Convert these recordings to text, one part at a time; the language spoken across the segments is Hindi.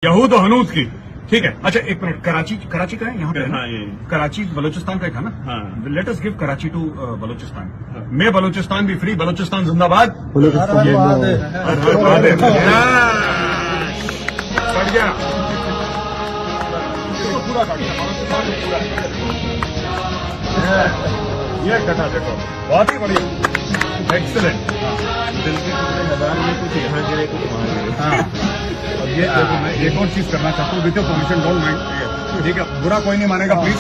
यहूद और हनूद की। ठीक है, अच्छा एक मिनट, कराची कराची का है यहाँ पे है ना? हाँ, ये कराची बलूचिस्तान का ही था ना? हाँ। Let us give Karachi to Balochistan. हाँ। मैं बलूचिस्तान भी फ्री, बलूचिस्तान जिंदाबाद। हर हर महादेव। हर हर महादेव। बढ़ गया। इसको पूरा काट दिया, बलूचिस्तान को पूरा। ये कटा देखो, बहुत ही बढ़िया, एक्सीलेंट। दिल के टुकड़े मैदान में कुछ यहाँ गिरे कुछ वहाँ गिरे। हाँ, और ये देखो, मैं एक और चीज करना चाहता हूँ, with your permission, don't mind, ठीक है? बुरा कोई नहीं मानेगा प्लीज,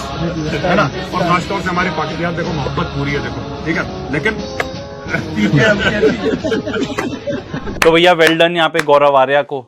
है ना? और खासतौर से हमारे पाकिस्तान देखो, मोहब्बत पूरी है देखो, ठीक है? लेकिन तो भैया वेल डन यहाँ पे गौरव आर्या को।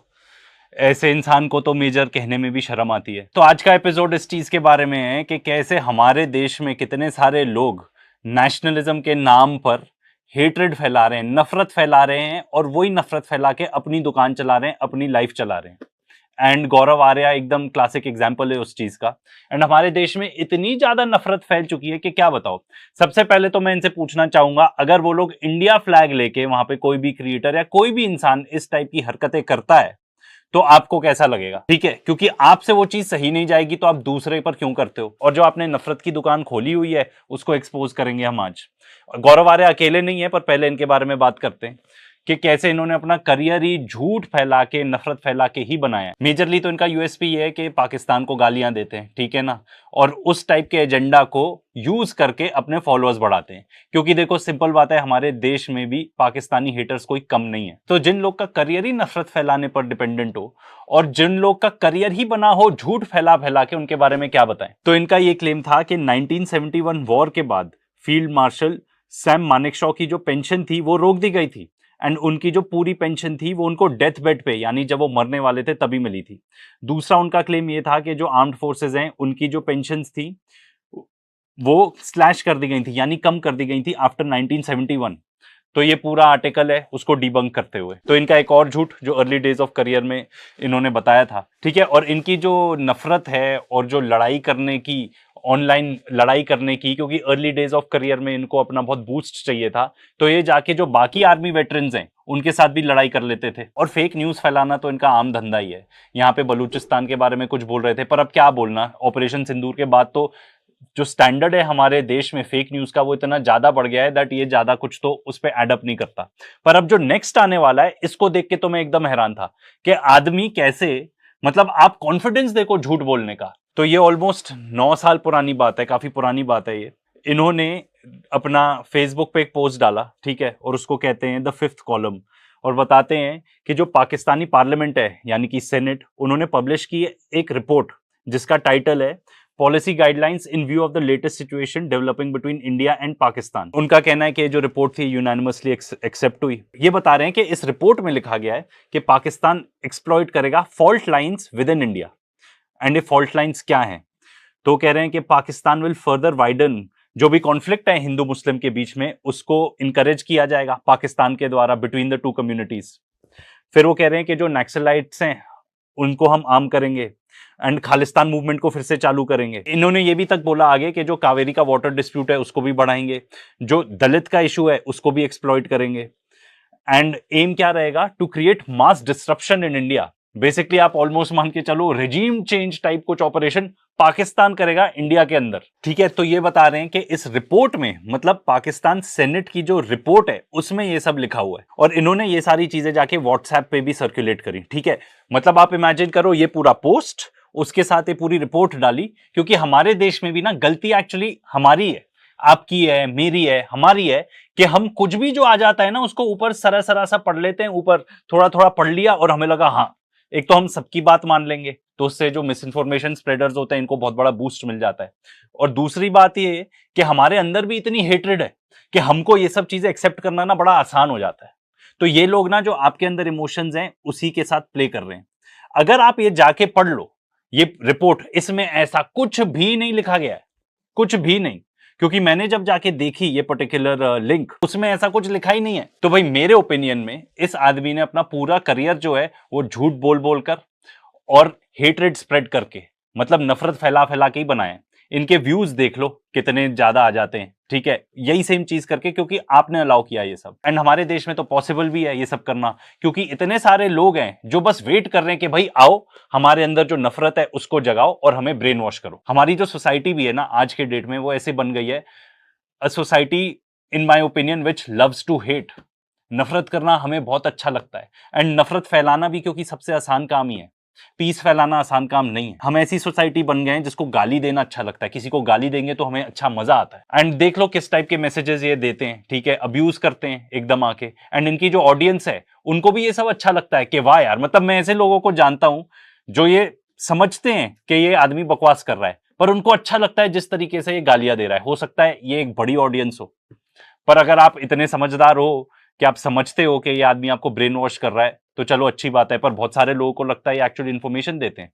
ऐसे इंसान को तो मेजर कहने में भी शर्म आती है। तो आज का एपिसोड इस चीज के बारे में है कि कैसे हमारे देश में कितने सारे लोग नेशनलिज्म के नाम पर हेट्रेड फैला रहे हैं, नफरत फैला रहे हैं, और वही नफरत फैला के अपनी दुकान चला रहे हैं, अपनी लाइफ चला रहे हैं। एंड गौरव आर्या एकदम क्लासिक एग्जाम्पल है उस चीज का। एंड हमारे देश में इतनी ज्यादा नफरत फैल चुकी है कि क्या बताओ। सबसे पहले तो मैं इनसे पूछना चाहूंगा, अगर वो लोग इंडिया फ्लैग लेके वहां पे कोई भी क्रिएटर या कोई भी इंसान इस टाइप की हरकतें करता है तो आपको कैसा लगेगा? ठीक है, क्योंकि आपसे वो चीज सही नहीं जाएगी तो आप दूसरे पर क्यों करते हो? और जो आपने नफरत की दुकान खोली हुई है उसको एक्सपोज करेंगे हम आज। गौरव आर्या अकेले नहीं है, पर पहले इनके बारे में बात करते हैं कि कैसे इन्होंने अपना करियर ही झूठ फैला के, नफरत फैला के ही बनाया। मेजरली तो इनका यूएसपी ये है कि पाकिस्तान को गालियां देते हैं, ठीक है ना, और उस टाइप के एजेंडा को यूज करके अपने फॉलोअर्स बढ़ाते हैं। क्योंकि देखो सिंपल बात है, हमारे देश में भी पाकिस्तानी हेटर्स कोई कम नहीं है। तो जिन लोग का करियर ही नफरत फैलाने पर डिपेंडेंट हो और जिन लोग का करियर ही बना हो झूठ फैला फैला के, उनके बारे में क्या बताएं। तो इनका ये क्लेम था कि 1971 वॉर के बाद फील्ड मार्शल सैम मानेकशॉ की जो पेंशन थी वो रोक दी गई थी। एंड उनकी जो पूरी पेंशन थी वो उनको डेथ बेड पे, यानी जब वो मरने वाले थे तभी मिली थी। दूसरा उनका क्लेम ये था कि जो आर्म्ड फोर्सेज हैं उनकी जो पेंशन थी वो स्लैश कर दी गई थी, यानी कम कर दी गई थी आफ्टर 1971। तो ये पूरा आर्टिकल है उसको डिबंक करते हुए। तो इनका एक और झूठ जो अर्ली डेज ऑफ करियर में इन्होंने बताया था, ठीक है। और इनकी जो नफरत है और जो लड़ाई करने की, ऑनलाइन लड़ाई करने की, क्योंकि अर्ली डेज ऑफ करियर में इनको अपना बहुत बूस्ट चाहिए था, तो ये जाके जो बाकी आर्मी वेटरन्स हैं उनके साथ भी लड़ाई कर लेते थे। और फेक न्यूज फैलाना तो इनका आम धंधा ही है। यहाँ पे बलूचिस्तान के बारे में कुछ बोल रहे थे, पर अब क्या बोलना, ऑपरेशन सिंदूर के बाद तो जो स्टैंडर्ड है हमारे देश में फेक न्यूज का वो इतना ज्यादा बढ़ गया है दैट ये ज्यादा कुछ तो उस पर एडअप नहीं करता। पर अब जो नेक्स्ट आने वाला है इसको देख के तो मैं एकदम हैरान था कि आदमी कैसे, मतलब आप कॉन्फिडेंस देखो झूठ बोलने का। तो ये ऑलमोस्ट 9 साल पुरानी बात है, काफी पुरानी बात है ये। इन्होंने अपना फेसबुक पे एक पोस्ट डाला, ठीक है, और उसको कहते हैं द फिफ्थ कॉलम, और बताते हैं कि जो पाकिस्तानी पार्लियामेंट है यानी कि सेनेट, उन्होंने पब्लिश की एक रिपोर्ट जिसका टाइटल है policy guidelines in view of the latest situation developing between India and Pakistan. उनका कहना है कि जो रिपोर्ट थी यूनानिमसली एक्सेप्ट हुई। ये बता रहे हैं कि इस रिपोर्ट में लिखा गया है कि पाकिस्तान एक्सप्लॉइट करेगा fault lines with in India. And ये फॉल्ट लाइंस क्या हैं? तो कह रहे हैं कि पाकिस्तान विल फर्दर वाइडन, जो भी कॉन्फ्लिक्ट है हिंदू मुस्लिम के बीच में उसको इनकरेज किया जाएगा पाकिस्तान के द्वारा बिटवीन द टू कम्युनिटीज। फिर वो कह रहे हैं कि जो नक्सलाइट्स हैं उनको हम आर्म करेंगे एंड खालिस्तान मूवमेंट को फिर से चालू करेंगे। इन्होंने ये भी तक बोला आगे कि जो कावेरी का वाटर डिस्प्यूट है उसको भी बढ़ाएंगे, जो दलित का इशू है उसको भी एक्सप्लॉइट करेंगे। एंड एम क्या रहेगा? To create mass disruption in India. Basically आप ऑलमोस्ट मान के चलो रेजिम चेंज टाइप कुछ ऑपरेशन पाकिस्तान करेगा इंडिया के अंदर, ठीक है। तो ये बता रहे हैं कि इस रिपोर्ट में, मतलब पाकिस्तान सेनेट की जो रिपोर्ट है उसमें ये सब लिखा हुआ है, और इन्होंने ये सारी चीजें जाके व्हाट्सएप पे भी सर्कुलेट करी, ठीक है। मतलब आप इमेजिन करो ये पूरा पोस्ट, उसके साथ ये पूरी रिपोर्ट डाली, क्योंकि हमारे देश में भी ना गलती एक्चुअली हमारी है, आपकी है, मेरी है, हमारी है, कि हम कुछ भी जो आ जाता है ना उसको ऊपर सरा सरा सा पढ़ लेते हैं, ऊपर थोड़ा थोड़ा पढ़ लिया और हमें लगा हाँ, एक तो हम सबकी बात मान लेंगे, तो उससे जो मिस इन्फॉर्मेशन स्प्रेडर्स होते हैं इनको बहुत बड़ा बूस्ट मिल जाता है। और दूसरी बात ये कि हमारे अंदर भी इतनी हेट्रेड है कि हमको ये सब चीजें एक्सेप्ट करना ना बड़ा आसान हो जाता है। तो ये लोग ना जो आपके अंदर इमोशंस हैं उसी के साथ प्ले कर रहे हैं। अगर आप ये जाके पढ़ लो ये रिपोर्ट, इसमें ऐसा कुछ भी नहीं लिखा गया है, कुछ भी नहीं। क्योंकि मैंने जब जाके देखी ये पर्टिकुलर लिंक, उसमें ऐसा कुछ लिखा ही नहीं है। तो भाई मेरे ओपिनियन में इस आदमी ने अपना पूरा करियर जो है वो झूठ बोल बोल कर और हेट्रेड स्प्रेड करके, मतलब नफरत फैला फैला के ही बनाया है। इनके व्यूज देख लो कितने ज्यादा आ जाते हैं, ठीक है, यही सेम चीज करके, क्योंकि आपने अलाउ किया ये सब। एंड हमारे देश में तो पॉसिबल भी है ये सब करना, क्योंकि इतने सारे लोग हैं जो बस वेट कर रहे हैं कि भाई आओ, हमारे अंदर जो नफरत है उसको जगाओ और हमें ब्रेन वॉश करो। हमारी जो सोसाइटी भी है ना आज के डेट में, वो ऐसे बन गई है, a society in my opinion which loves to hate. नफरत करना हमें बहुत अच्छा लगता है, एंड नफरत फैलाना भी, क्योंकि सबसे आसान काम ही है। पीस फैलाना आसान काम नहीं है। हम ऐसी सोसाइटी बन गए हैं जिसको गाली देना अच्छा लगता है, किसी को गाली देंगे तो हमें अच्छा मजा आता है। एंड देख लो किस टाइप के मैसेजेस ये देते हैं, ठीक है, अब्यूज करते हैं एकदम आके। एंड इनकी जो ऑडियंस है उनको भी ये सब अच्छा लगता है कि वाह यार, मतलब मैं ऐसे लोगों को जानता हूं जो ये समझते हैं कि ये आदमी बकवास कर रहा है, पर उनको अच्छा लगता है जिस तरीके से ये गालियां दे रहा है। हो सकता है ये एक बड़ी ऑडियंस हो, पर अगर आप इतने समझदार हो कि आप समझते हो कि ये आदमी आपको ब्रेन वॉश कर रहा है, तो चलो अच्छी बात है। पर बहुत सारे लोगों को लगता है ये एक्चुअली इन्फॉर्मेशन देते हैं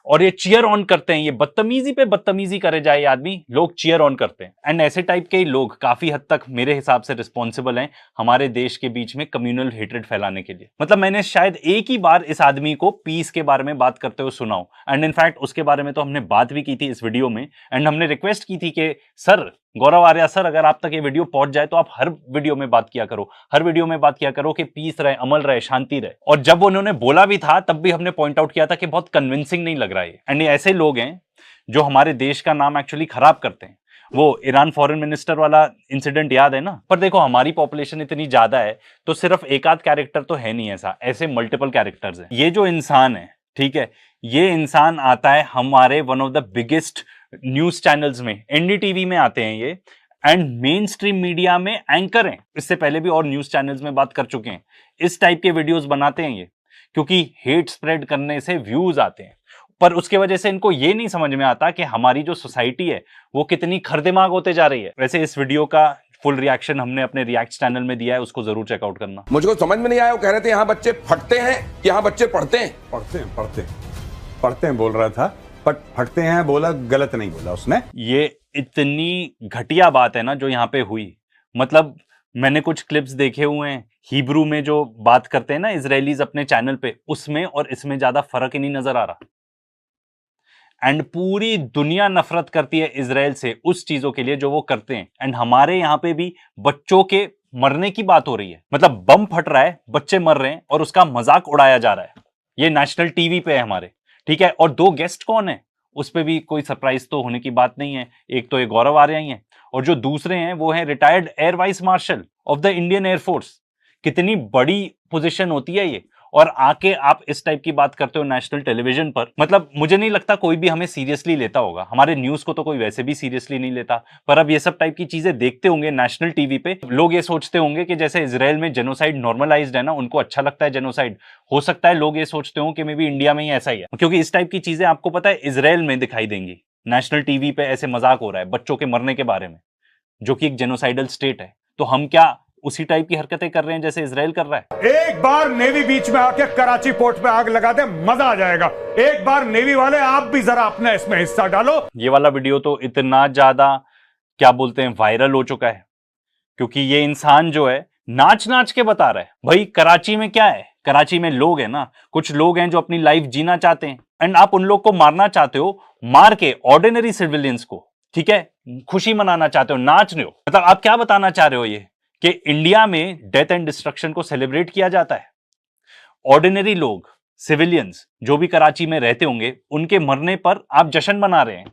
और ये चीयर ऑन करते हैं। ये बदतमीजी पे बदतमीजी करे जाए ये आदमी, लोग चीयर ऑन करते हैं। एंड ऐसे टाइप के लोग काफी हद तक मेरे हिसाब से रिस्पॉन्सिबल हैं हमारे देश के बीच में कम्युनल हेट्रेड फैलाने के लिए। मतलब मैंने शायद एक ही बार इस आदमी को पीस के बारे में बात करते हुए सुना हो। एंड इनफैक्ट उसके बारे में तो हमने बात भी की थी इस वीडियो में, एंड हमने रिक्वेस्ट की थी कि सर गौरव आर्या सर, अगर आप तक ये वीडियो पहुंच जाए तो आप हर वीडियो में बात किया करो, हर वीडियो में बात किया करो कि पीस रहे, अमल रहे, शांति रहे। और जब उन्होंने बोला भी था तब भी हमने पॉइंट आउट किया था कि बहुत कन्विंसिंग नहीं लग रहा है। एंड ये ऐसे लोग हैं जो हमारे देश का नाम एक्चुअली खराब करते हैं। वो ईरान फॉरेन मिनिस्टर वाला इंसिडेंट याद है ना? पर देखो हमारी पॉपुलेशन इतनी ज्यादा है तो सिर्फ एक आध कैरेक्टर तो है नहीं ऐसा, ऐसे मल्टीपल कैरेक्टर्स हैं। ये जो इंसान है, ठीक है, ये इंसान आता है हमारे one of the biggest news channels में, एनडीटीवी में आते हैं ये, एंड मेन स्ट्रीम मीडिया में एंकर हैं। इससे पहले भी और न्यूज चैनल्स में बात कर चुके हैं। इस टाइप के वीडियोस बनाते हैं ये, क्योंकि हेट स्प्रेड करने से व्यूज आते हैं। पर उसके वजह से इनको ये नहीं समझ में आता कि हमारी जो सोसाइटी है वो कितनी खरदिमाग होते जा रही है। वैसे इस वीडियो का फुल रिएक्शन हमने अपने रिएक्ट चैनल में दिया है, उसको जरूर चेकआउट करना। मुझको समझ में नहीं आया, वो कह रहे थे यहाँ बच्चे फटते हैं कि यहाँ बच्चे पढ़ते हैं। पढ़ते हैं बोल रहा था, बट फटते हैं बोला, गलत नहीं बोला उसने। ये इतनी घटिया बात है ना जो यहाँ पे हुई। मतलब मैंने कुछ क्लिप्स देखे हुए हैं हिब्रू में जो बात करते हैं ना इजरायलीज अपने चैनल पे, उसमें और इसमें ज्यादा फर्क ही नहीं नजर आ रहा। एंड पूरी दुनिया नफरत करती है इजराइल से उस चीजों के लिए जो वो करते हैं। एंड हमारे यहाँ पे भी बच्चों के मरने की बात हो रही है, मतलब बम फट रहा है, बच्चे मर रहे हैं और उसका मजाक उड़ाया जा रहा है। ये नेशनल टीवी पे है हमारे, ठीक है। और दो गेस्ट कौन है उस पे भी कोई सरप्राइज तो होने की बात नहीं है। एक तो ये गौरव आर्या ही है और जो दूसरे हैं वो है retired air vice marshal of the Indian air force. कितनी बड़ी पोजीशन होती है ये, और आके आप इस टाइप की बात करते हो नेशनल टेलीविजन पर। मतलब मुझे नहीं लगता कोई भी हमें सीरियसली लेता होगा। हमारे न्यूज को तो कोई वैसे भी सीरियसली नहीं लेता, पर अब ये सब टाइप की चीजें देखते होंगे नेशनल टीवी पे, लोग ये सोचते होंगे कि जैसे इजराइल में जेनोसाइड नॉर्मलाइज्ड है ना, उनको अच्छा लगता है जेनोसाइड। हो सकता है लोग ये सोचते हो कि मे बी इंडिया में ही ऐसा ही है, क्योंकि इस टाइप की चीजें आपको पता है इजराइल में दिखाई देंगी। नेशनल टीवी पे ऐसे मजाक हो रहा है बच्चों के मरने के बारे में, जो कि एक जेनोसाइडल स्टेट है। तो हम क्या उसी टाइप की हरकतें कर रहे हैं जैसे इजराइल कर रहा है? एक बार नेवी बीच में आके कराची पोर्ट पे आग लगा दे, मजा आ जाएगा। एक बार नेवी वाले आप भी जरा अपना इसमें हिस्सा डालो। ये वाला वीडियो तो इतना ज्यादा क्या बोलते हैं वायरल हो चुका है, क्योंकि ये इंसान जो है नाच नाच के बता रहा है भाई कराची में क्या है। कराची में लोग हैं ना, कुछ लोग हैं जो अपनी लाइफ जीना चाहते हैं, एंड आप उन लोग को मारना चाहते हो, मार के ऑर्डिनरी सिविलियंस को, ठीक है, खुशी मनाना चाहते हो, नाच रहे हो। मतलब आप क्या बताना चाह रहे हो ये कि इंडिया में डेथ एंड डिस्ट्रक्शन को सेलिब्रेट किया जाता है? ऑर्डिनरी लोग, सिविलियंस जो भी कराची में रहते होंगे, उनके मरने पर आप जश्न मना रहे हैं,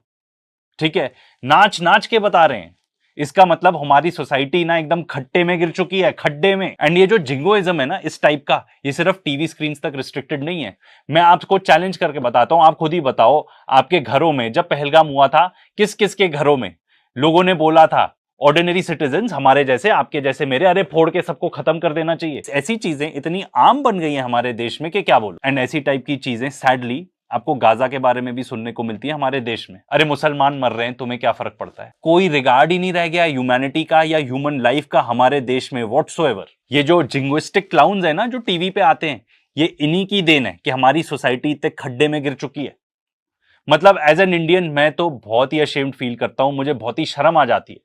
ठीक है, नाच नाच के बता रहे हैं। इसका मतलब हमारी सोसाइटी ना एकदम खड्डे में गिर चुकी है, खड्डे में। एंड ये जो जिंगोइज्म है ना इस टाइप का, ये सिर्फ टीवी स्क्रीन तक रिस्ट्रिक्टेड नहीं है। मैं आपको चैलेंज करके बताता हूं, आप खुद ही बताओ आपके घरों में जब पहलगाम हुआ था, किस किस के घरों में लोगों ने बोला था, ऑर्डिनरी सिटीजन्स हमारे जैसे, आपके जैसे, मेरे, अरे फोड़ के सबको खत्म कर देना चाहिए। ऐसी चीजें इतनी आम बन गई हैं हमारे देश में कि क्या बोलो। एंड ऐसी टाइप की चीजें सैडली आपको गाजा के बारे में भी सुनने को मिलती है हमारे देश में। अरे मुसलमान मर रहे हैं, तुम्हें क्या फर्क पड़ता है? कोई रिगार्ड ही नहीं रह गया ह्यूमैनिटी का या ह्यूमन लाइफ का हमारे देश में व्हाटसोएवर। ये जो जिंग्विस्टिक क्लाउन्स है ना जो टीवी पे आते हैं, ये इन्हीं की देन है कि हमारी सोसाइटी इतने खड्डे में गिर चुकी है। मतलब एज एन इंडियन मैं तो बहुत ही अशेम्ड फील करता हूं, मुझे बहुत ही शर्म आ जाती है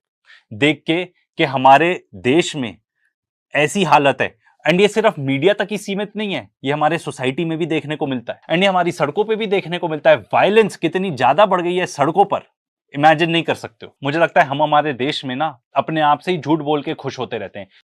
देख के कि हमारे देश में ऐसी हालत है। एंड ये सिर्फ मीडिया तक ही सीमित नहीं है, ये हमारे सोसाइटी में भी देखने को मिलता है, एंड ये हमारी सड़कों पे भी देखने को मिलता है। वायलेंस कितनी ज्यादा बढ़ गई है सड़कों पर, इमेजिन नहीं कर सकते हो। मुझे लगता है हम हमारे देश में ना अपने आप से ही झूठ बोल के खुश होते रहते हैं